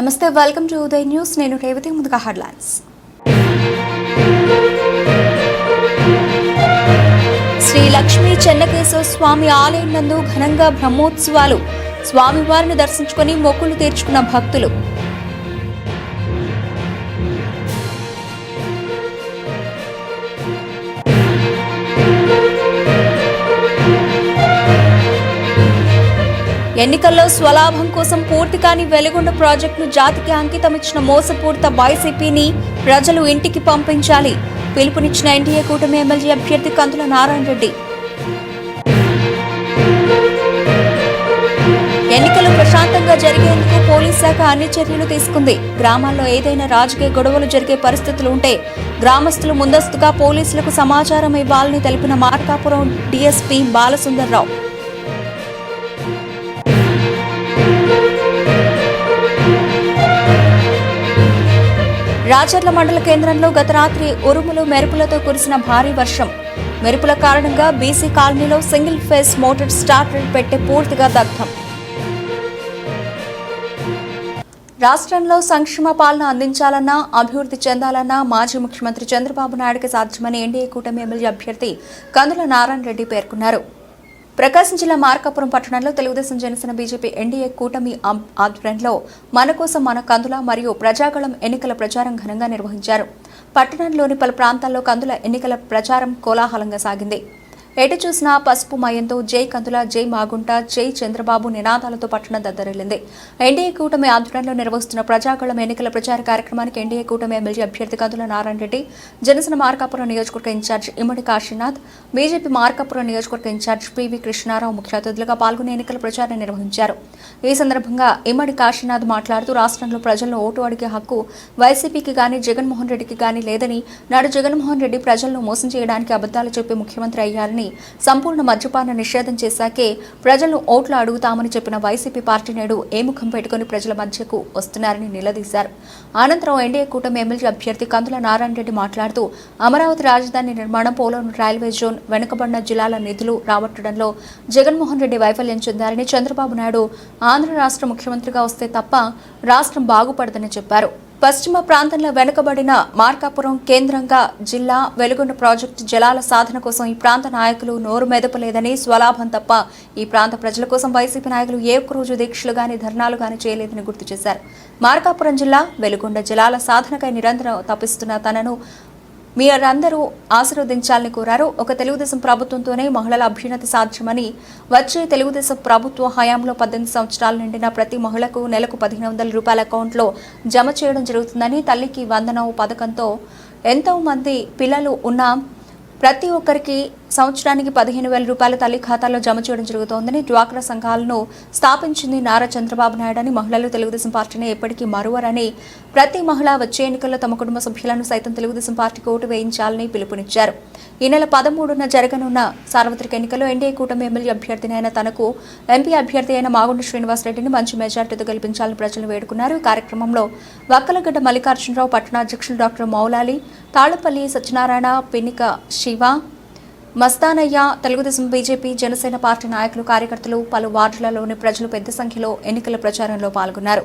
నమస్తే, welcome to Uday news. నేను రేవతి. ముందుగా హెడ్లైన్స్. శ్రీ లక్ష్మీ చెన్నకేశవ స్వామి ఆలయం నందు ఘనంగా బ్రహ్మోత్సవాలు. స్వామివారిని దర్శించుకుని మొక్కులు తీర్చుకున్న భక్తులు. ఎన్నికల్లో స్వలాభం కోసం పూర్తి కాని వెలుగొండ ప్రాజెక్టును జాతికి అంకితమిచ్చిన మోసపూరిత వైసీపీని ప్రజలు ఇంటికి పంపించాలి. పిలుపునిచ్చిన ఎన్డీఏ కూటమి ఎమ్మెల్యే అభ్యర్థి కందుల నారాయణ రెడ్డి. ఎన్నికలు ప్రశాంతంగా జరిగేందుకు పోలీస్ శాఖ అన్ని చర్యలు తీసుకుంది. గ్రామాల్లో ఏదైనా రాజకీయ గొడవలు జరిగే పరిస్థితులు ఉంటే గ్రామస్తులు ముందస్తుగా పోలీసులకు సమాచారం ఇవ్వాలని తెలిపిన మార్కాపురం డీఎస్పీ బాలసుందర్రావు. రాచర్ల మండల కేంద్రంలో గత రాత్రి ఉరుములు మెరుపులతో కురిసిన భారీ వర్షం. మెరుపుల కారణంగా బీసీ కాలనీలో సింగిల్ ఫేస్ మోటార్ స్టార్టర్ పెట్టే పూర్తిగా దగ్ధం. రాష్ట్రంలో సంక్షేమ పాలన అందించాలన్నా, అభివృద్ధి చెందాలన్నా మాజీ ముఖ్యమంత్రి చంద్రబాబు నాయుడుకి సాధ్యమని ఎన్డీఏ కూటమి ఎమ్మెల్యే అభ్యర్థి కందుల నారాయణ రెడ్డి పేర్కొన్నారు. ప్రకాశం జిల్లా మార్కాపురం పట్టణంలో తెలుగుదేశం, జనసేన, బీజేపీ ఎన్డీఏ కూటమి ఆధ్వర్యంలో మన కోసం మన కందుల మరియు ప్రజాగళం ఎన్నికల ప్రచారం ఘనంగా నిర్వహించారు. పట్టణంలోని పలు ప్రాంతాల్లో కందుల ఎన్నికల ప్రచారం కోలాహలంగా సాగింది. ఎటు చూసినా పసుపు మయంతో జై కందుల, జై మాగుంట, జై చంద్రబాబు నినాదాలతో పట్టణం దద్దరిల్లింది. ఎన్డీఏ కూటమి ఆధ్వర్యంలో నిర్వహిస్తున్న ప్రజాగళం ఎన్నికల ప్రచార కార్యక్రమానికి ఎన్డీఏ కూటమి ఎమ్మెల్యే అభ్యర్థి కందుల నారాయణ రెడ్డి, జనసేన మార్కాపురం నియోజకవర్గ ఇన్ఛార్జ్ ఇమ్మడి కాశీనాథ్, బీజేపీ మార్కాపురం నియోజకవర్గ ఇన్ఛార్జ్ పివి కృష్ణారావు ముఖ్య అతిథులుగా పాల్గొని ఎన్నికల ప్రచారం నిర్వహించారు. ఈ సందర్భంగా ఇమ్మడి కాశీనాథ్ మాట్లాడుతూ రాష్ట్రంలో ప్రజలను ఓటు అడిగే హక్కు వైసీపీకి గానీ జగన్మోహన్ రెడ్డికి గానీ లేదని, నాడు జగన్మోహన్ రెడ్డి ప్రజలను మోసం చేయడానికి అబద్దాలు చెప్పి ముఖ్యమంత్రి అయ్యారని, సంపూర్ణ మద్యపాన నిషేధం చేశాకే ప్రజలను ఓట్లు అడుగుతామని చెప్పిన వైసీపీ పార్టీ నేడు ఏ ముఖం పెట్టుకుని ప్రజల మధ్యకు వస్తున్నారని నిలదీశారు. అనంతరం ఎన్డీఏ కూటమి ఎమ్మెల్యే అభ్యర్థి కందుల నారాయణ రెడ్డి మాట్లాడుతూ అమరావతి రాజధాని నిర్మాణం, పోలవరం రైల్వే జోన్, వెనుకబడిన జిల్లాల నిధులు రాబట్టడంలో జగన్మోహన్ రెడ్డి వైఫల్యం చెందారని, చంద్రబాబు నాయుడు ఆంధ్ర రాష్ట్ర ముఖ్యమంత్రిగా వస్తే తప్ప రాష్ట్రం బాగుపడదని చెప్పారు. పశ్చిమ ప్రాంతంలో వెనుకబడిన మార్కాపురం కేంద్రంగా జిల్లా వెలుగొండ ప్రాజెక్టు జలాల సాధన కోసం ఈ ప్రాంత నాయకులు నోరు మెదపలేదని, స్వలాభం తప్ప ఈ ప్రాంత ప్రజల కోసం వైసీపీ నాయకులు ఏ ఒక్కరోజు దీక్షలు గాని ధర్నాలు గాని చేయలేదని గుర్తు చేశారు. మార్కాపురం జిల్లా వెలుగొండ జలాల సాధనకై నిరంతరం తప్పిస్తున్న తనను మీరందరూ ఆశీర్వదించాలని కోరారు. ఒక తెలుగుదేశం ప్రభుత్వంతోనే మహిళల అభ్యున్నతి సాధ్యమని, వచ్చే తెలుగుదేశం ప్రభుత్వ హయాంలో 18 సంవత్సరాలు నిండిన ప్రతి మహిళకు నెలకు 1500 రూపాయల అకౌంట్లో జమ చేయడం జరుగుతుందని, తల్లికి వందనం పథకంతో ఎంతో మంది పిల్లలు ఉన్న ప్రతి ఒక్కరికి సంవత్సరానికి 15,000 రూపాయల తల్లి ఖాతాలో జమ చేయడం జరుగుతోందని, డ్వాక్రా సంఘాలను స్థాపించింది నారా చంద్రబాబు నాయుడు అని, మహిళలు తెలుగుదేశం పార్టీని ఎప్పటికీ మరువరని, ప్రతి మహిళ వచ్చే ఎన్నికల్లో తమ కుటుంబ సభ్యులను సైతం తెలుగుదేశం పార్టీకి ఓటు వేయించాలని పిలుపునిచ్చారు. ఈ నెల 13న జరగనున్న సార్వత్రిక ఎన్నికల్లో ఎన్డీఏ కూటమి ఎమ్మెల్యే అభ్యర్థినైన తనకు ఎంపీ అభ్యర్థి అయిన మాగుంట శ్రీనివాసరెడ్డిని మంచి మెజార్టీతో గెలిపించాలని ప్రజలు వేడుకున్నారు. ఈ కార్యక్రమంలో వక్కలగడ్డ మల్లికార్జునరావు, పట్టణ అధ్యక్షులు doctor Moula Ali, Talapalli Satyanarayana, Pinnika Shiva, Mastanaiah, Telugu Desam, BJP, Janasena party నాయకులు, కార్యకర్తలు, పలు వార్డులలోని ప్రజలు పెద్ద సంఖ్యలో ఎన్నికల ప్రచారంలో పాల్గొన్నారు.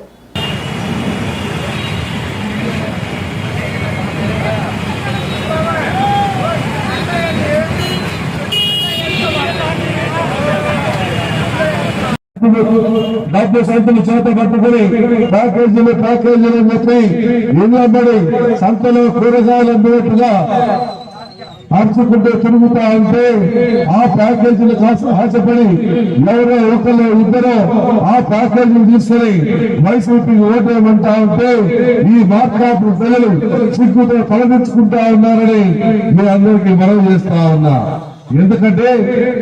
డబ్బు సంతులు చేత పట్టుకుని ప్యాకేజీలు చెప్పి ఇళ్ళబడి సంతలో కూరగాయలు అమ్మినట్టుగా పంచుకుంటూ తిరుగుతా ఉంటే ఆ ప్యాకేజీలు ఆశపడి ఎవరో ఒకరు ఇద్దరు ఆ ప్యాకేజీలు తీసుకుని వైసీపీకి ఓటేయమంటా ఉంటే ఈ మార్కాపు పిల్లలు సిగ్గుతో తొలగించుకుంటా ఉన్నారని మీ అందరికీ మనవి చేస్తా ఉన్నా. ఎందుకంటే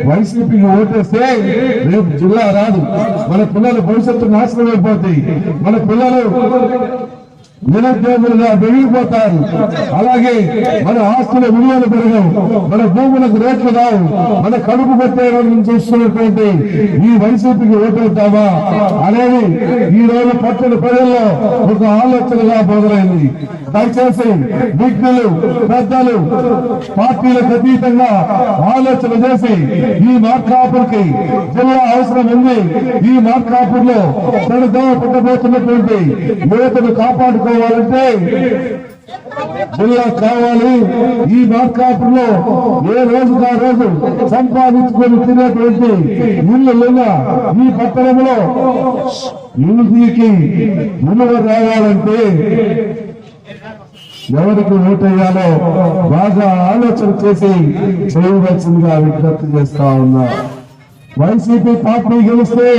వైసీపీకి ఓటేస్తే రేపు జిల్లా రాదు, మన పిల్లల భవిష్యత్తు నాశనం అయిపోతాయి. మన పిల్లలు నిరుద్యోగులుగా పెరిగిపోతారు. అలాగే మన ఆస్తుల విలువలు పెరగవు, మన భూములకు రేట్లు రావు. మన కడుపు కొట్టేయడం చూస్తున్నటువంటి ఈ వైసీపీకి ఓటవుతామా అనేది ఈ రోజు పట్టణ ప్రజల్లో ఒక ఆలోచనగా మొదలైంది. దయచేసి విజ్ఞులు, పెద్దలు పార్టీలకు అతీతంగా ఆలోచన చేసి ఈ మార్కాపూర్కి జిల్లా అవసరం ఉంది. ఈ మార్కాపూర్ లో తనతో పుట్టబోతున్నటువంటి యువతను కాపాడుకోవాలంటే జిల్లా కావాలి. ఈ మార్కాపూర్ లో ఏ రోజుకు ఆ రోజు సంపాదించుకొని తినేటువంటి ఇళ్ళున్న ఈ పట్టణంలో ఇంటికి విలువ రావాలంటే ఎవరికి ఓటేయాలో బాగా ఆలోచన చేసి చేయవలసిందిగా విజ్ఞప్తి చేస్తా ఉన్నా. వైసీపీ పార్టీ గెలిస్తే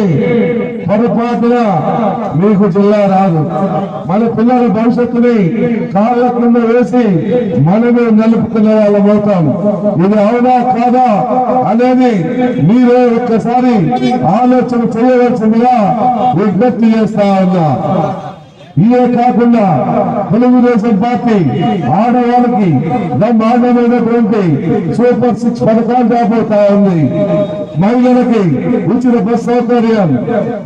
పొరపాటున మీకు జిల్లా రాదు. మన పిల్లల భవిష్యత్తుని కాళ్ళ కింద వేసి మనమే నిలుపుకున్న వాళ్ళం అవుతాం. ఇది అవునా కాదా అనేది మీరే ఒక్కసారి ఆలోచన చేయవలసిందిగా విజ్ఞప్తి చేస్తా ఉన్నా. ఇవే కాకుండా తెలుగుదేశం పార్టీ ఆడవాళ్ళకి బ్రహ్మాండమైనటువంటి సూపర్ 6 పథకాలు రాబోతా ఉంది. మహిళలకి ఉచిత బస్ సౌకర్యం,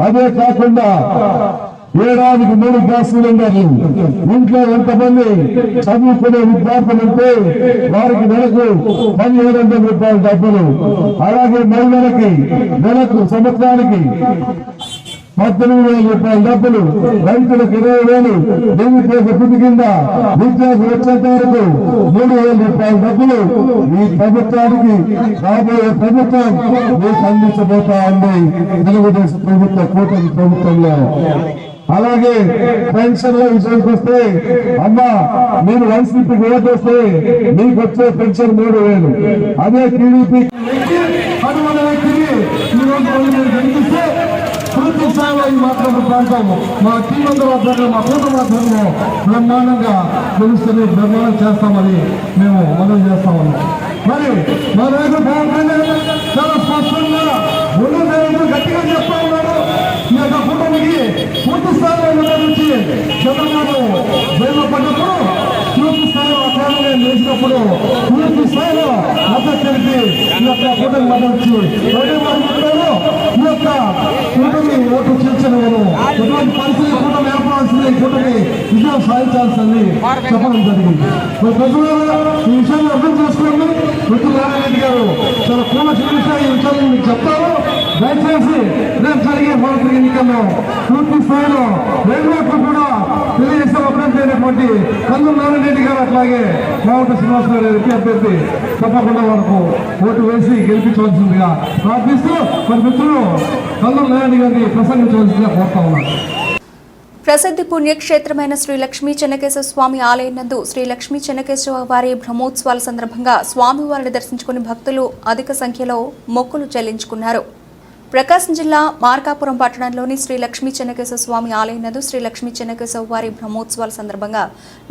అదే కాకుండా ఏడాదికి 3 గ్యాస్ సిలిండర్లు. ఇంట్లో ఎంతమంది చదువుకునే విద్యార్థులుంటే వారికి నెలకు 1,500 రూపాయల డబ్బులు. అలాగే మహిళలకి నెలకు సంవత్సరానికి 18,000 రూపాయల డబ్బులు, రైతులకు 20,000, నిరుద్యోగ వృత్తి కింద ఉద్యోగం వచ్చేంత వరకు 3,000 రూపాయల డబ్బులు ఈ ప్రభుత్వానికి రాబోయే ప్రభుత్వం మీకు అందించబోతా ఉంది తెలుగుదేశం ప్రభుత్వ కూటమి ప్రభుత్వంలో. అలాగే పెన్షన్ల విషయానికి వస్తే, అమ్మా మీరు వైసీపీకి ఓటేస్తే మీకు వచ్చే పెన్షన్ 3,000. అదే టీడీపీ అటువంటి వ్యక్తికి ఈరోజు కనిపిస్తే పూర్తి స్థాయిలో ఈ మాత్రం ప్రాంతం మా టీం అందరూ ఆధ్వర్యంలో, మా కూటమి ఆధ్వర్యంలో బ్రహ్మాండంగా గెలుస్తుంది, బ్రహ్మాండం చేస్తామని మేము మనం చేస్తామన్నాం. మరి మా నాయకుడు పవన్ కళ్యాణ్ చాలా స్పష్టంగా ముందు గట్టిగా చెప్తా ఉన్నాడు. ఈ యొక్క కూటమికి పూర్తి స్థాయిలో నుంచి చంద్రబాబు జైల్లో పడ్డప్పుడు పూర్తి స్థాయిలో అకాలంగా వేసినప్పుడు పూర్తి స్థాయిలో మద్దతు తెలిపి ఈ యొక్క కూటమి మద్దతు ఈ యొక్క కూటమి ఓటు చేర్చిన ఎటువంటి పరిస్థితి కూటమి ఏర్పడాల్సింది, కూటమి విజయం సాధించాల్సింది చెప్పడం జరిగింది. ఈ విషయాన్ని అర్థం చేసుకోండి. నారాయణ గారు చాలా పూర్ణ ఈ విషయాన్ని మీకు చెప్తారు. దయచేసి రేపు జరిగే మొదటి ఎన్నికల్లో పూర్తి స్థాయిలో 2 ఓట్లు కూడా తెలియజేసే అభ్యర్థి అయినటువంటి కల్లూరు నారాయణ గారు, అట్లాగే మావట శ్రీనివాసరావు గారి అభ్యర్థి తప్పకుండా వరకు ఓటు వేసి గెలిపించవలసిందిగా ప్రార్థిస్తూ మరి మిత్రులు కల్లూరు నారాయణ గారిని ప్రసంగించవలసిందిగా కోరుతా ఉన్నారు. ప్రసిద్ధి పుణ్యక్షేత్రమైన శ్రీ లక్ష్మీ చెన్నకేశవ స్వామి ఆలయం నందు శ్రీ లక్ష్మీ చెన్నకేశవ వారి బ్రహ్మోత్సవాల సందర్భంగా స్వామివారిని దర్శించుకుని భక్తులు అధిక సంఖ్యలో మొక్కులు చెల్లించుకున్నారు. ప్రకాశం జిల్లా మార్కాపురం పట్టణంలోని శ్రీ లక్ష్మీ చెన్నకేశవ స్వామి ఆలయం నందు శ్రీ లక్ష్మీ చెన్నకేశవ వారి బ్రహ్మోత్సవాల సందర్భంగా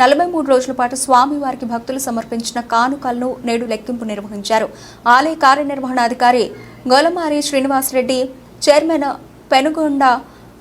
43 రోజుల పాటు స్వామివారికి భక్తులు సమర్పించిన కానుకలను నేడు లెక్కింపు నిర్వహించారు. ఆలయ కార్యనిర్వహణాధికారి గొలమారి శ్రీనివాసరెడ్డి, చైర్మన్ పెనుగొండ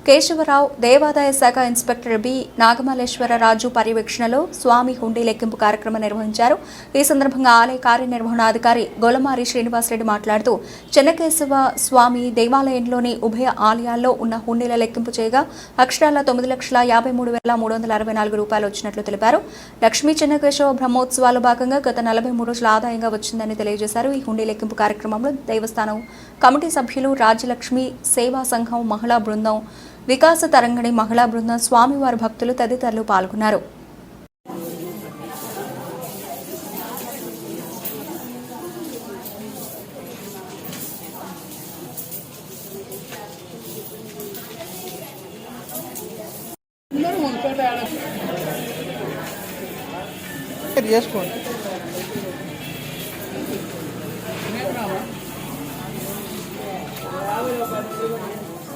కేశవరావు, దేవాదాయ శాఖ ఇన్స్పెక్టర్ బి నాగమల్లేశ్వరరాజు పర్యవేక్షణలో స్వామి హుండీ లెక్కింపు కార్యక్రమం నిర్వహించారు. ఈ సందర్భంగా ఆలయ కార్యనిర్వహణాధికారి గొలమారి శ్రీనివాసరెడ్డి మాట్లాడుతూ, చెన్నకేశవ స్వామి దేవాలయంలోని ఉభయ ఆలయాల్లో ఉన్న హుండీల లెక్కింపు చేయగా అక్షరాల 9,53,364 రూపాయలు వచ్చినట్లు తెలిపారు. లక్ష్మీ చెన్నకేశవ బ్రహ్మోత్సవాల భాగంగా గత 43 రోజుల ఆదాయంగా వచ్చిందని తెలియజేశారు. ఈ హుండీ లెక్కింపు కార్యక్రమంలో దేవస్థానం కమిటీ సభ్యులు, రాజ్యలక్ష్మి సేవా సంఘం మహిళా బృందం, వికాస తరంగిణి మహిళా బృందం, స్వామివారి భక్తులు తదితరులు పాల్గొన్నారు.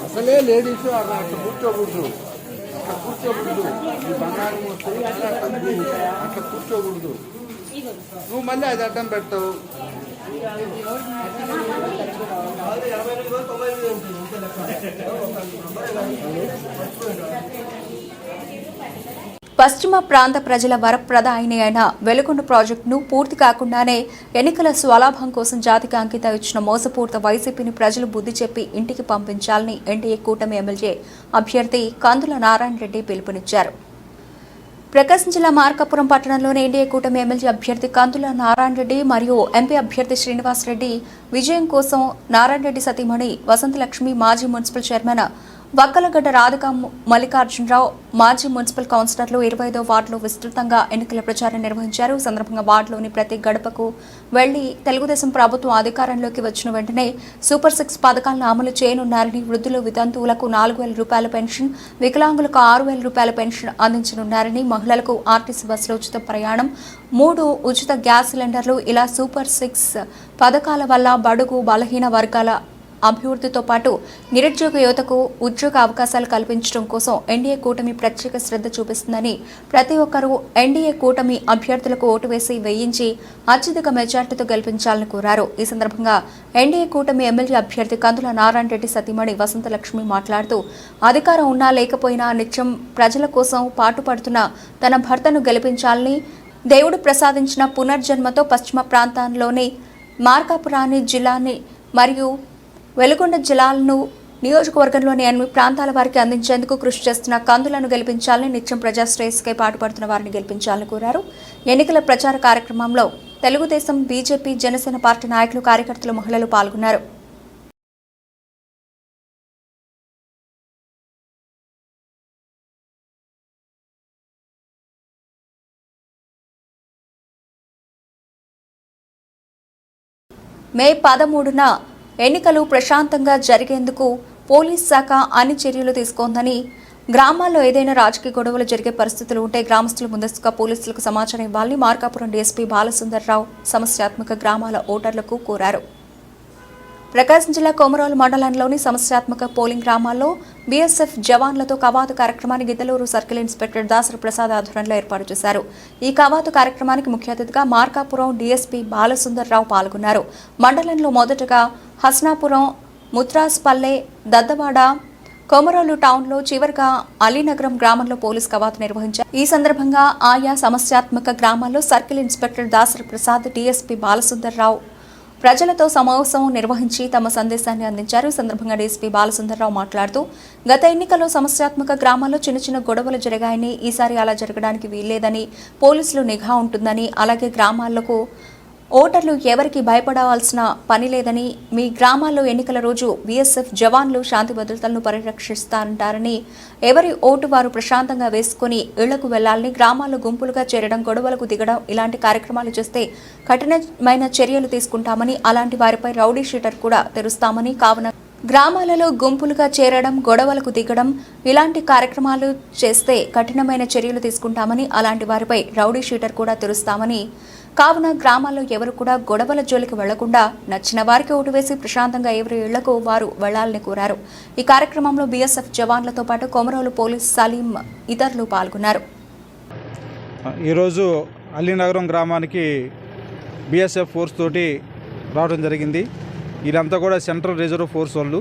అసలే లేడీస్ అట్లా కూర్చోకూడదు, ఈ బంగారం వస్తుంది అట్లా కూర్చోకూడదు. నువ్వు మళ్ళీ అది అడ్డం పెడతావు. పశ్చిమ ప్రాంత ప్రజల వరప్రదాయిని అయిన వెలుగొండ ప్రాజెక్టును పూర్తి కాకుండానే ఎన్నికల స్వలాభం కోసం జాతికి అంకితం ఇచ్చిన మోసపూరిత వైసీపీని ప్రజలు బుద్ధి చెప్పి ఇంటికి పంపించాలని ఎన్డీఏ కూటమి ఎమ్మెల్యే అభ్యర్థి కందుల నారాయణ రెడ్డి పిలుపునిచ్చారు. ప్రకాశం జిల్లా మార్కాపురం పట్టణంలోని ఎన్డీఏ కూటమి ఎమ్మెల్యే అభ్యర్థి కందుల నారాయణ రెడ్డి మరియు ఎంపీ అభ్యర్థి శ్రీనివాసరెడ్డి విజయం కోసం నారాయణ రెడ్డి సతీమణి వసంతలక్ష్మి, మాజీ మున్సిపల్ చైర్మన్ వక్కలగడ్డ రాధికా మల్లికార్జునరావు, మాజీ మున్సిపల్ కౌన్సిలర్లు 25వ వార్డులో విస్తృతంగా ఎన్నికల ప్రచారం నిర్వహించారు. ఈ సందర్భంగా వార్డులోని ప్రతి గడపకు వెళ్లి తెలుగుదేశం ప్రభుత్వం అధికారంలోకి వచ్చిన వెంటనే సూపర్ 6 పథకాలను అమలు చేయనున్నారని, వృద్ధులు వితంతువులకు 4,000 రూపాయల పెన్షన్, వికలాంగులకు 6,000 రూపాయల పెన్షన్ అందించనున్నారని, మహిళలకు ఆర్టీసీ బస్సులో ఉచిత ప్రయాణం, 3 ఉచిత గ్యాస్ సిలిండర్లు, ఇలా సూపర్ 6 పథకాల వల్ల బడుగు బలహీన వర్గాల అభివృద్ధితో పాటు నిరుద్యోగ యువతకు ఉద్యోగ అవకాశాలు కల్పించడం కోసం ఎన్డీఏ కూటమి ప్రత్యేక శ్రద్ధ చూపిస్తుందని, ప్రతి ఒక్కరూ ఎన్డీఏ కూటమి అభ్యర్థులకు ఓటు వేసి వేయించి అత్యధిక మెజార్టీతో గెలిపించాలని కోరారు. ఈ సందర్భంగా ఎన్డీఏ కూటమి ఎమ్మెల్యే అభ్యర్థి కందుల నారాయణ రెడ్డి సతీమణి వసంతలక్ష్మి మాట్లాడుతూ, అధికారం ఉన్నా లేకపోయినా నిత్యం ప్రజల కోసం పాటుపడుతున్న తన భర్తను గెలిపించాలని, దేవుడు ప్రసాదించిన పునర్జన్మతో పశ్చిమ ప్రాంతంలోని మార్కాపురాన్ని జిల్లాని మరియు వెలుగొండ జిల్లాలను నియోజకవర్గంలోని 8 ప్రాంతాల వారికి అందించేందుకు కృషి చేస్తున్న కందులను గెలిపించాలని, నిత్యం ప్రజాశ్రేయస్కై పాటుపడుతున్న వారిని గెలిపించాలని కోరారు. ఎన్నికల ప్రచార కార్యక్రమంలో తెలుగుదేశం, బీజేపీ, జనసేన పార్టీ నాయకులు, కార్యకర్తలు, మహిళలు పాల్గొన్నారు. మే 13న ఎన్నికలు ప్రశాంతంగా జరిగేందుకు పోలీస్ శాఖ అన్ని చర్యలు తీసుకొందని, గ్రామాల్లో ఏదైనా రాజకీయ గొడవలు జరిగే పరిస్థితులు ఉంటే గ్రామస్తులు ముందస్తుగా పోలీసులకు సమాచారం ఇవ్వాలని మార్కాపురం డీఎస్పీ బాలసుందర్రావు సమస్యాత్మక గ్రామాల ఓటర్లకు కోరారు. ప్రకాశం జిల్లా కొమరోలు మండలంలోని సమస్యాత్మక పోలింగ్ గ్రామాల్లో బీఎస్ఎఫ్ జవాన్లతో కవాతు కార్యక్రమాన్ని గిద్దలూరు సర్కిల్ ఇన్స్పెక్టర్ దాసరి ప్రసాద్ ఆధ్వర్యంలో ఏర్పాటు చేశారు. ఈ కవాతు కార్యక్రమానికి ముఖ్య అతిథిగా మార్కాపురం డీఎస్పీ బాలసుందర్రావు పాల్గొన్నారు. మండలంలో మొదటగా హస్నాపురం, ముత్రాస్పల్లె, దద్దవాడ, కొమరోలు టౌన్లో, చివరిగా అలీనగరం గ్రామంలో పోలీస్ కవాతు నిర్వహించారు. ఈ సందర్భంగా ఆయా సమస్యాత్మక గ్రామాల్లో circle inspector Dasari Prasad, DSP Balasundar Rao ప్రజలతో సమావేశం నిర్వహించి తమ సందేశాన్ని అందించారు. ఈ సందర్భంగా డీఎస్పీ బాలసుందర్రావు మాట్లాడుతూ, గత ఎన్నికల్లో సమస్యాత్మక గ్రామాల్లో చిన్న చిన్న గొడవలు జరిగాయని, ఈసారి అలా జరగడానికి వీల్లేదని, పోలీసులు నిఘా ఉంటుందని, అలాగే గ్రామాలకు ఓటర్లు ఎవరికి భయపడవలసిన పని లేదని, మీ గ్రామాల్లో ఎన్నికల రోజు బీఎస్ఎఫ్ జవాన్లు శాంతి భద్రతలను పరిరక్షిస్తారంటారని, ఎవరి ఓటు వారు ప్రశాంతంగా వేసుకుని ఇళ్లకు వెళ్లాలని, గ్రామాల్లో గుంపులుగా చేరడం, గొడవలకు దిగడం ఇలాంటి కార్యక్రమాలు చేస్తే కఠినమైన చర్యలు తీసుకుంటామని, అలాంటి వారిపై రౌడీ షీటర్ కూడా తెరుస్తామని, కావున గ్రామాలలో గుంపులుగా చేరడం, గొడవలకు దిగడం ఇలాంటి కార్యక్రమాలు చేస్తే కఠినమైన చర్యలు తీసుకుంటామని, అలాంటి వారిపై రౌడీ షీటర్ కూడా తెరుస్తామని, కావున గ్రామాల్లో ఎవరు కూడా గొడవల జోలికి వెళ్లకుండా నచ్చిన వారికి ఓటు వేసి ప్రశాంతంగా ఎవరి ఇళ్లకు వారు వెళ్లాలని కోరారు. ఈ కార్యక్రమంలో బీఎస్ఎఫ్ జవాన్లతో పాటు కొమరోలు పోలీస్ సలీం ఇతరులు పాల్గొన్నారు. ఈరోజు అలీనగరం గ్రామానికి బీఎస్ఎఫ్ ఫోర్స్ తోటి రావడం జరిగింది. వీరంతా కూడా సెంట్రల్ రిజర్వ్ ఫోర్స్ వాళ్ళు.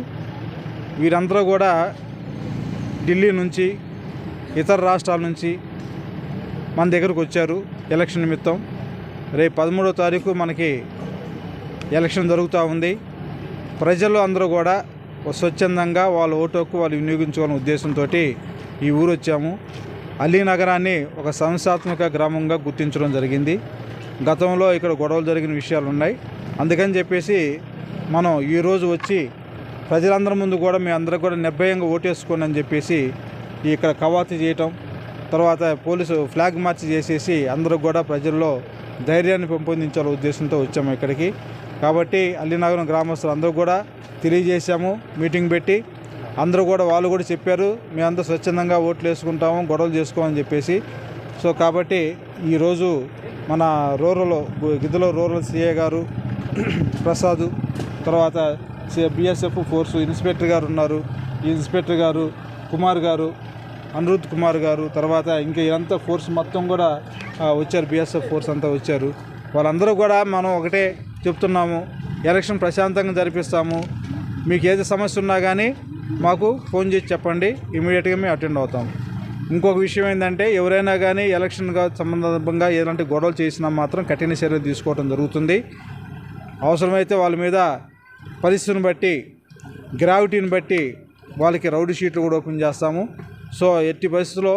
వీరందరూ కూడా ఢిల్లీ నుంచి, ఇతర రాష్ట్రాల నుంచి మన దగ్గరకు వచ్చారు ఎలక్షన్ నిమిత్తం. రేపు 13వ తారీఖు మనకి ఎలక్షన్ జరుగుతూ ఉంది. ప్రజలు అందరూ కూడా స్వచ్ఛందంగా వాళ్ళ ఓటు హక్కు వాళ్ళు వినియోగించుకోవాలనే ఉద్దేశంతో ఈ ఊరు వచ్చాము. అలీ నగరాన్ని ఒక సంస్థాత్మక గ్రామంగా గుర్తించడం జరిగింది. గతంలో ఇక్కడ గొడవలు జరిగిన విషయాలు ఉన్నాయి. అందుకని చెప్పేసి మనం ఈరోజు వచ్చి ప్రజలందరి ముందు కూడా మీ అందరూ కూడా నిర్భయంగా ఓటేసుకోండి అని చెప్పేసి ఇక్కడ కవాతు చేయటం, తర్వాత పోలీసు ఫ్లాగ్ మార్చ్ చేసేసి అందరూ కూడా ప్రజల్లో ధైర్యాన్ని పెంపొందించాలనే ఉద్దేశంతో వచ్చాము ఇక్కడికి. కాబట్టి అలీనగరం గ్రామస్తులు అందరూ కూడా తెలియజేశాము, మీటింగ్ పెట్టి అందరూ కూడా వాళ్ళు కూడా చెప్పారు, మేమంతా స్వచ్ఛందంగా ఓట్లు వేసుకుంటాము, గొడవలు చేసుకోమని చెప్పేసి. సో కాబట్టి ఈరోజు మన గిద్దలూరు రూరల్ సిఐ గారు ప్రసాద్, తర్వాత బీఎస్ఎఫ్ ఫోర్సు ఇన్స్పెక్టర్ గారు ఉన్నారు. ఈ ఇన్స్పెక్టర్ గారు కుమార్ గారు, అనిరుద్ కుమార్ గారు, తర్వాత ఇంకా ఇదంతా ఫోర్స్ మొత్తం కూడా వచ్చారు. బీఎస్ఎఫ్ ఫోర్స్ అంతా వచ్చారు. వాళ్ళందరూ కూడా మనం ఒకటే చెప్తున్నాము, ఎలక్షన్ ప్రశాంతంగా జరిపిస్తాము. మీకు ఏది సమస్య ఉన్నా కానీ మాకు ఫోన్ చేసి చెప్పండి, ఇమీడియట్గా మేము అటెండ్ అవుతాము. ఇంకొక విషయం ఏంటంటే ఎవరైనా కానీ ఎలక్షన్గా సందర్భంగా ఎలాంటి గొడవలు చేసినా మాత్రం కఠిన చర్యలు తీసుకోవడం జరుగుతుంది. అవసరమైతే వాళ్ళ మీద పరిస్థితిని బట్టి, గ్రావిటీని బట్టి వాళ్ళకి రౌడీ షీట్లు కూడా ఓపెన్ చేస్తాము. సో ఎట్టి పరిస్థితుల్లో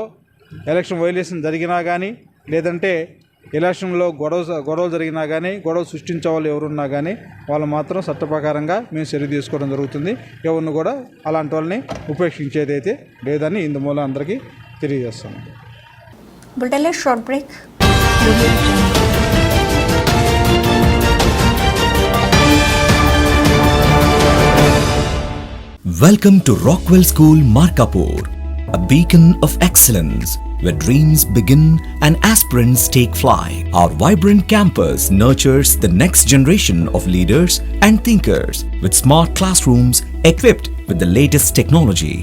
ఎలక్షన్ వైలేషన్ జరిగినా కానీ, లేదంటే ఎలక్షన్లో గొడవలు జరిగినా కానీ, గొడవ సృష్టించే వాళ్ళు ఎవరున్నా కానీ వాళ్ళు మాత్రం చట్ట ప్రకారంగా మేము చర్య తీసుకోవడం జరుగుతుంది. ఎవరిని కూడా అలాంటి వాళ్ళని ఉపేక్షించేది అయితే లేదని ఇందుమూలం అందరికీ తెలియజేస్తాము. బుల్టెన్లో short break. Welcome to Rockwell School, Markapur, a beacon of excellence where dreams begin and aspirants take flight. Our vibrant campus nurtures the next generation of leaders and thinkers with smart classrooms equipped with the latest technology.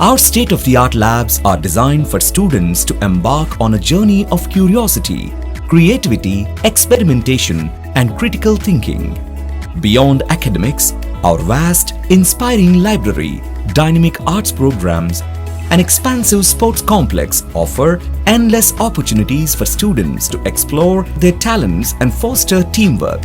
Our state-of-the-art labs are designed for students to embark on a journey of curiosity, creativity, experimentation, and critical thinking. Beyond academics, our vast, inspiring library, dynamic arts programs, and expansive sports complex offer endless opportunities for students to explore their talents and foster teamwork.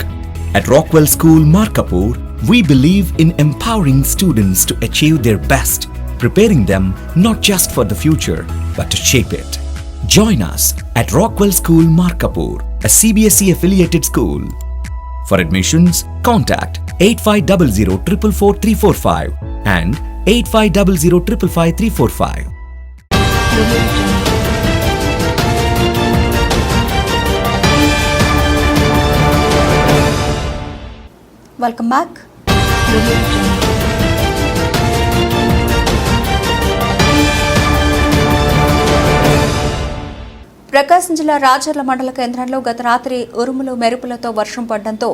At Rockwell School, Markapur, we believe in empowering students to achieve their best, preparing them not just for the future, but to shape it. Join us at Rockwell School, Markapur, a CBSE affiliated school. For admissions, contact 8500 and 8500 welcome back. Prakasam జిల్లా రాజర్ల మండల కేంద్రంలో గత రాత్రి ఉరుములు మెరుపులతో వర్షం పడడంతో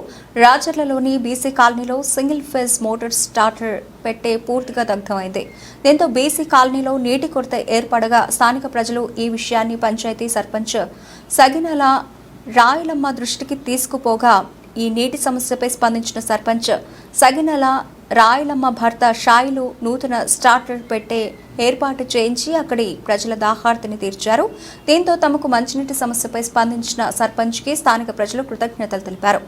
రాజర్లలోని BC కాలనీలో సింగిల్ ఫేజ్ మోటార్ స్టార్టర్ పెట్టే పూర్తిగా దగ్ధమైంది. దీంతో బీసీ కాలనీలో నీటి కొరత ఏర్పడగా స్థానిక ప్రజలు ఈ విషయాన్ని పంచాయతీ సర్పంచ్ సగినల రాయలమ్మ దృష్టికి తీసుకుపోగా ఈ నీటి సమస్యపై స్పందించిన సర్పంచ్ సగినల రాయలమ్మ భర్త షాయిలు నూతన స్టార్టర్ పెట్టే ఏర్పాటు చేయించి అక్కడి ప్రజల దాహార్తిని తీర్చారు. దీంతో తమకు మంచినీటి సమస్యపై స్పందించిన సర్పంచ్కి స్థానిక ప్రజలు కృతజ్ఞతలు తెలిపారు.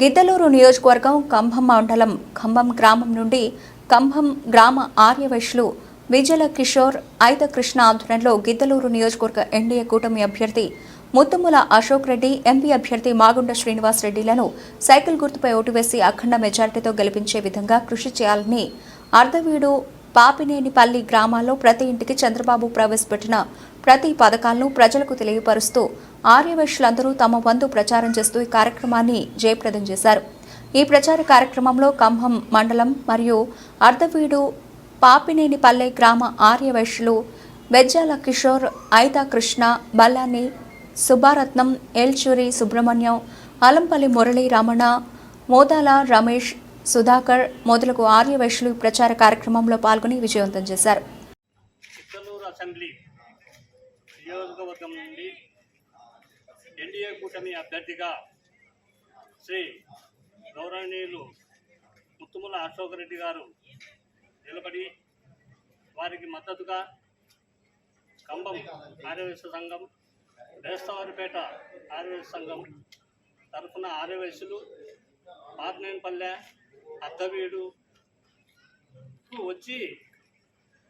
గిద్దలూరు నియోజకవర్గం కంభం మండలం కంభం గ్రామం నుండి కంభం గ్రామ ఆర్యవైశ్యులు విజల కిషోర్ ఐత కృష్ణ ఆధ్వర్యంలో గిద్దలూరు నియోజకవర్గ ఎన్డీఏ కూటమి అభ్యర్థి ముత్తుముల అశోక్ రెడ్డి, ఎంపీ అభ్యర్థి మాగుంట శ్రీనివాస్ రెడ్డిలను సైకిల్ గుర్తుపై ఓటు వేసి అఖండ మెజార్టీతో గెలిపించే విధంగా కృషి చేయాలని అర్ధవీడు పాపినేనిపల్లి గ్రామాల్లో ప్రతి ఇంటికి చంద్రబాబు ప్రవేశపెట్టిన ప్రతి పథకాలను ప్రజలకు తెలియపరుస్తూ ఆర్యవైశ్యులందరూ తమ వంతు ప్రచారం చేస్తూ ఈ కార్యక్రమాన్ని జయప్రదం చేశారు. ఈ ప్రచార కార్యక్రమంలో కంభం మండలం మరియు అర్ధవీడు పాపినేనిపల్లె గ్రామ ఆర్యవైశ్యులు బెజ్జాల కిషోర్, ఐతా కృష్ణ, బల్లాని సుబ్బారత్నం, ఏల్చూరి సుబ్రహ్మణ్యం, అలంపల్లి మురళీ రమణ, మోదాల రమేష్, సుధాకర్ మొదలగు ఆర్యవైశ్యులు ప్రచార కార్యక్రమంలో పాల్గొని విజయవంతం చేశారు. అసెంబ్లీ నియోజకవర్గం నుండి ఎన్డీఏ కూటమి అభ్యర్థిగా శ్రీ గౌరవనీయులు ముత్తుముల అశోక్ రెడ్డి గారు నిలబడి వారికి మద్దతుగా కంభం ఆర్యవైశ్య సంఘం, బేస్తవారిపేట ఆర్యవైశ్య సంఘం తరఫున ఆర్యవైశ్యులు పాపినేనిపల్లె, అద్దవీడు వచ్చి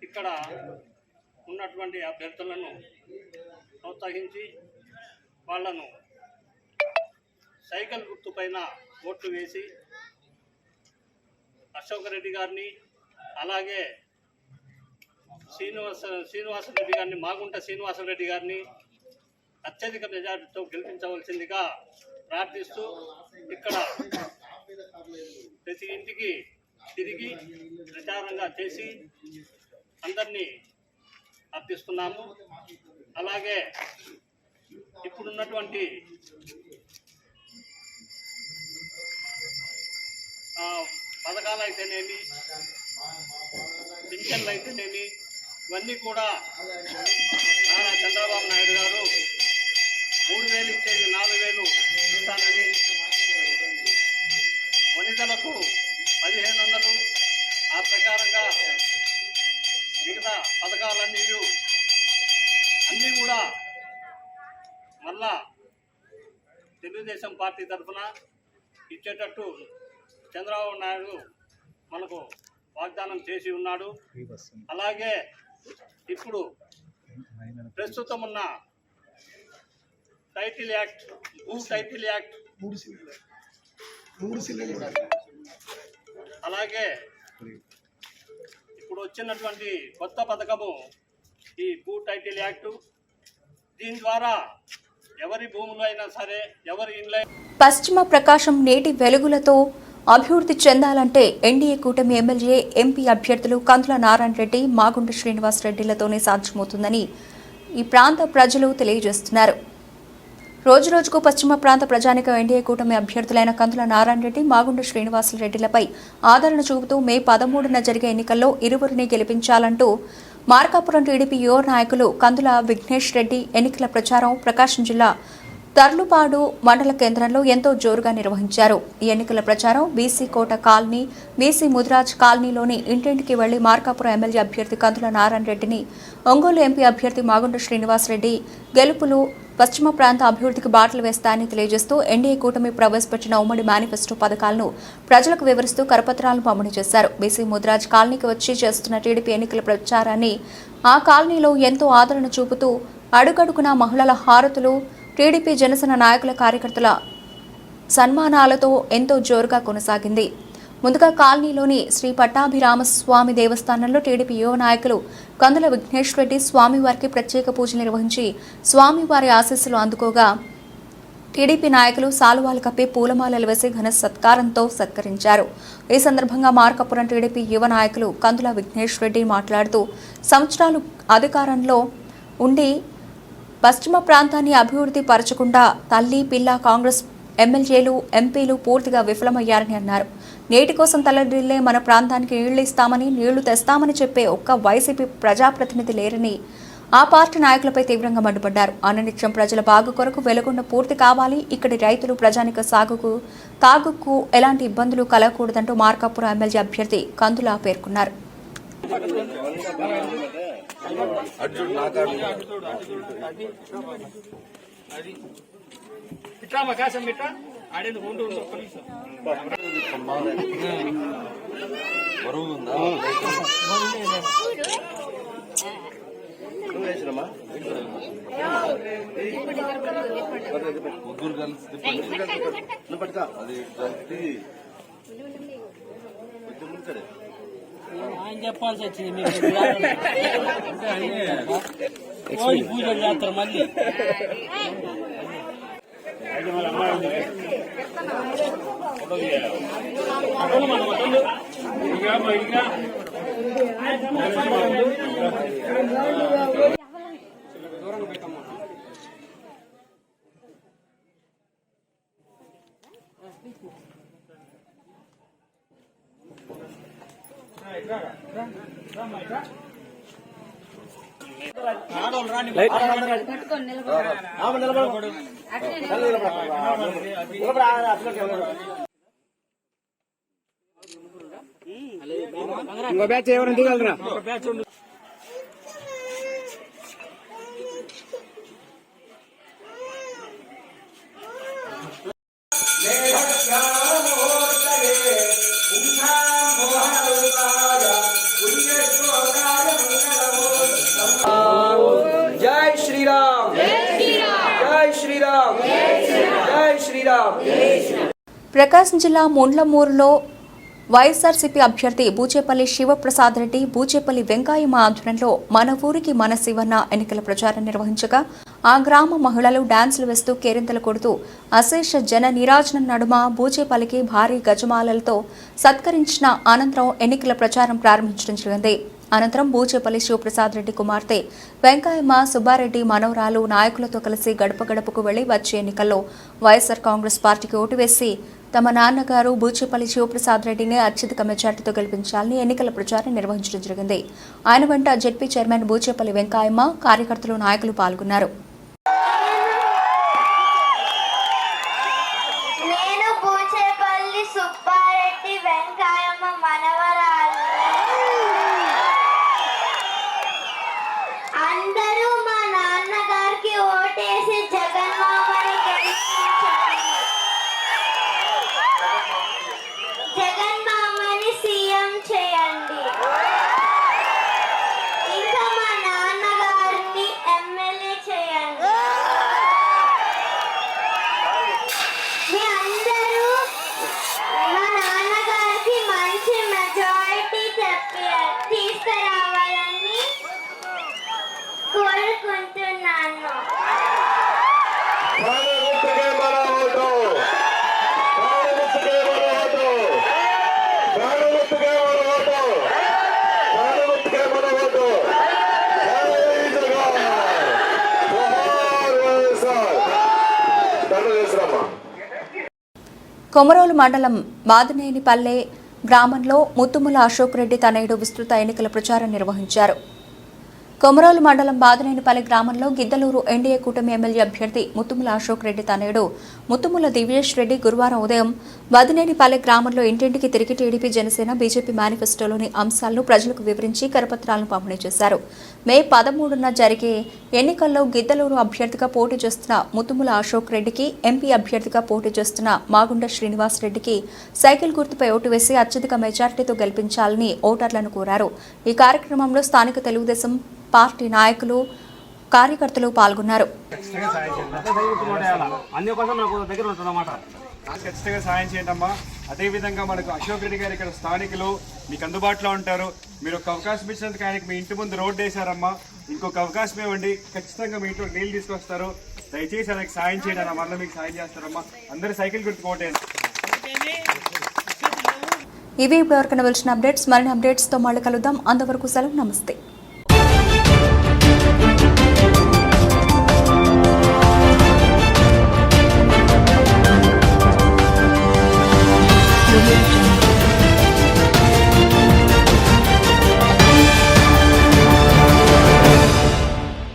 ఇక్కడ ఉన్నటువంటి అభ్యర్థులను ప్రోత్సహించి వాళ్లను సైకిల్ గుర్తు పైన ఓట్లు వేసి అశోక్ రెడ్డి గారిని, అలాగే శ్రీనివాసరెడ్డి గారిని, మాగుంట శ్రీనివాసరెడ్డి గారిని, అత్యధిక మెజారిటీతో గెలిపించవలసిందిగా ప్రార్థిస్తూ ఇక్కడ ప్రతి ఇంటికి తిరిగి ప్రచారంగా చేసి అందరినీ అర్థిస్తున్నాము. అలాగే ఇప్పుడున్నటువంటి పథకాలు అయితేనేమి, పింఛన్లు అయితేనేమి, ఇవన్నీ కూడా నారా చంద్రబాబు నాయుడు గారు 3,000 ఇచ్చేది 4,000 ఇస్తానని, వనితలకు 1,500, ఆ ప్రకారంగా మిగతా పథకాలన్నీ కూడా మళ్ళా తెలుగుదేశం పార్టీ తరఫున ఇచ్చేటట్టు చంద్రబాబు నాయుడు మనకు వాగ్దానం చేసి ఉన్నాడు. అలాగే ఇప్పుడు ప్రస్తుతం ఉన్న టైటిల్ యాక్ట్, టైటిల్ యాక్ట్, అలాగే ఇప్పుడు వచ్చినటువంటి కొత్త పథకము ఈ టైటిల్ యాక్టు. దీని ద్వారా ఎవరి భూములు అయినా సరే, ఎవరి ఇండ్ల పశ్చిమ ప్రకాశం నేటి వెలుగులతో అభివృద్ధి చెందాలంటే ఎన్డీఏ కూటమి ఎమ్మెల్యే, ఎంపీ అభ్యర్థులు కందుల నారాయణ రెడ్డి, మాగుంట శ్రీనివాస్ రెడ్డిలతోనే సాధ్యమవుతుందని ఈ ప్రాంత ప్రజలు తెలియజేస్తున్నారు. రోజురోజుకు పశ్చిమ ప్రాంత ప్రజానికం ఎన్డీఏ కూటమి అభ్యర్థులైన కందుల నారాయణ రెడ్డి, మాగుంట శ్రీనివాస్ రెడ్డిలపై ఆదరణ చూపుతూ మే 13న జరిగే ఎన్నికల్లో ఇరువురిని గెలిపించాలంటూ మార్కాపురం టీడీపీ యువ నాయకులు కందుల విఘ్నేష్ రెడ్డి ఎన్నికల ప్రచారం ప్రకాశం జిల్లా తర్లుపాడు మండల కేంద్రంలో ఎంతో జోరుగా నిర్వహించారు. ఈ ఎన్నికల ప్రచారం బీసీ కోట కాలనీ, బీసీ ముదిరాజ్ కాలనీలోని ఇంటింటికి వెళ్లి మార్కాపురం ఎమ్మెల్యే అభ్యర్థి కందుల నారాయణ రెడ్డిని, ఒంగోలు ఎంపీ అభ్యర్థి మాగుంట శ్రీనివాస్ రెడ్డి గెలుపులు పశ్చిమ ప్రాంత అభివృద్ధికి బాటలు వేస్తాయని తెలియజేస్తూ ఎన్డీఏ కూటమి ప్రవేశపెట్టిన ఉమ్మడి మేనిఫెస్టో పథకాలను ప్రజలకు వివరిస్తూ కరపత్రాలను పంపిణీ చేశారు. బీసీ ముదిరాజ్ కాలనీకి వచ్చి చేస్తున్న టీడీపీ ఎన్నికల ప్రచారాన్ని ఆ కాలనీలో ఎంతో ఆదరణ చూపుతూ అడుగడుగునా మహిళల హారతులు, టీడీపీ జనసేన నాయకుల కార్యకర్తల సన్మానాలతో ఎంతో జోరుగా కొనసాగింది. ముందుగా కాలనీలోని శ్రీ పట్టాభిరామస్వామి దేవస్థానంలో టీడీపీ యువ నాయకులు కందుల విఘ్నేష్ రెడ్డి స్వామివారికి ప్రత్యేక పూజలు నిర్వహించి స్వామివారి ఆశీస్సులు అందుకోగా టీడీపీ నాయకులు సాలువాలు కప్పి పూలమాలలు వేసి ఘన సత్కారంతో సత్కరించారు. ఈ సందర్భంగా మార్కాపురం టీడీపీ యువ నాయకులు కందుల విఘ్నేష్ రెడ్డి మాట్లాడుతూ సంవత్సరాలు అధికారంలో ఉండి పశ్చిమ ప్రాంతాన్ని అభివృద్ధి పరచకుండా తల్లి పిల్ల కాంగ్రెస్ ఎమ్మెల్యేలు, ఎంపీలు పూర్తిగా విఫలమయ్యారని అన్నారు. నేటి కోసం తలడిల్లే మన ప్రాంతానికి నీళ్లు ఇస్తామని, నీళ్లు తెస్తామని చెప్పే ఒక్క వైసీపీ ప్రజాప్రతినిధి లేరని ఆ పార్టీ నాయకులపై తీవ్రంగా మండిపడ్డారు. అనునిత్యం ప్రజల బాగు కొరకు వెలుగొండ పూర్తి కావాలి, ఇక్కడి రైతులు ప్రజానిక సాగుకు తాగుకు ఎలాంటి ఇబ్బందులు కలగకూడదంటూ మార్కాపురం ఎమ్మెల్యే అభ్యర్థి కందుల పేర్కొన్నారు. ఆయన చెప్పాల్సి వచ్చింది పూజలు చేస్తారు మళ్ళీ దూరంగా పెట్టమ్మా. ఇంకో బ్యాచ్ ఎవరైనా దిగలరా? జై శ్రీరామ్, జై శ్రీరామ్, జై శ్రీరామ్. ప్రకాశం జిల్లా ముండ్లమూరులో వైఎస్ఆర్సీపీ అభ్యర్థి బూచేపల్లి శివప్రసాద్ రెడ్డి, బూచేపల్లి వెంకాయమ్మ ఆధ్వర్యంలో మన ఊరికి మన శివన్న ఎన్నికల ప్రచారం నిర్వహించగా ఆ గ్రామ మహిళలు డాన్సులు వేస్తూ కేరింతలు కొడుతూ అశేష జన నీరాజనం నడుమ బూచేపల్లికి భారీ గజమాలలతో సత్కరించిన అనంతరం ఎన్నికల ప్రచారం ప్రారంభించడం జరిగింది. అనంతరం బూచేపల్లి శివప్రసాద్ రెడ్డి కుమార్తె వెంకయ్యమ్మ సుబ్బారెడ్డి మనవరాలు నాయకులతో కలిసి గడప గడపకు వెళ్లి వచ్చే ఎన్నికల్లో వైఎస్ఆర్ కాంగ్రెస్ పార్టీకి ఓటు వేసి తమ నాన్నగారు బూచేపల్లి శివప్రసాద్ రెడ్డిని అత్యధిక మెజార్టీతో గెలిపించాలని ఎన్నికల ప్రచారం నిర్వహించడం జరిగింది. ఆయన వెంట జెడ్పీ చైర్మన్ బూచేపల్లి వెంకయ్యమ్మ, కార్యకర్తలు, నాయకులు పాల్గొన్నారు. నేను బూచేపల్లి సుబ్బారెడ్డి వెంకయ్యమ్మ మనవరాలు. అందరూ మా నాన్నగారికి ఓటేసి జగన్మామని గెలిపించండి. జగన్మామని సీఎం చేయండి. ఇంకా మా నాన్నగారిని ఎమ్మెల్యే చేయండి. మీ అందరూ మా నాన్నగారికి మంచి మెజారిటీ తీసుకురావాలని కోరుకుంటున్నాను. కొమరోలు మండలం బాదనేనిపల్లె గ్రామంలో ముత్తుముల అశోక్ రెడ్డి తనయుడు విస్తృత ఎన్నికల ప్రచారం నిర్వహించారు. కొమరోలు మండలం బాదనేనిపల్లి గ్రామంలో గిద్దలూరు ఎన్డీఏ కూటమి ఎమ్మెల్యే అభ్యర్థి ముత్తుముల అశోక్ రెడ్డి తనయుడు ముత్తుముల దివ్యేష్ రెడ్డి గురువారం ఉదయం బాదనేనిపల్లి గ్రామంలో ఇంటింటికి తిరిగి టీడీపీ, జనసేన, బీజేపీ మేనిఫెస్టోలోని అంశాలను ప్రజలకు వివరించి కరపత్రాలను పంపిణీ చేశారు. మే 13న జరిగే ఎన్నికల్లో గిద్దలూరు అభ్యర్థిగా పోటీ చేస్తున్న ముత్తుముల అశోక్ రెడ్డికి, ఎంపీ అభ్యర్థిగా పోటీ చేస్తున్న మాగుండ శ్రీనివాస్ రెడ్డికి సైకిల్ గుర్తుపై ఓటు వేసి అత్యధిక మెజార్టీతో గెలిపించాలని ఓటర్లను కోరారు. ఈ కార్యక్రమంలో స్థానిక తెలుగుదేశం పార్టీ నాయకులు, కార్యకర్తలు పాల్గొన్నారు. ఖచ్చితంగా సాయం చేయండి అమ్మా. అదేవిధంగా మనకు అశోక్ రెడ్డి గారు ఇక్కడ స్థానికులు మీకు అందుబాటులో ఉంటారు. మీరు ఒక అవకాశం ఇచ్చినందుకు ఆయనకి మీ ఇంటి ముందు రోడ్డు వేశారమ్మా. ఇంకొక అవకాశం ఇవ్వండి, ఖచ్చితంగా మీ ఇంట్లో నీళ్ళు తీసుకొస్తారు. దయచేసి ఆయనకి సాయం చేయండి అన్న, మళ్ళీ మీకు సాయం చేస్తారమ్మా. అందరూ సైకిల్ గుర్తు కోటేయండి. ఇవి ఇప్పటివరకు వచ్చిన అప్డేట్స్. మరిన్ని అప్డేట్స్తో మళ్ళీ కలుద్దాం. అంతవరకు సెలవు, నమస్తే.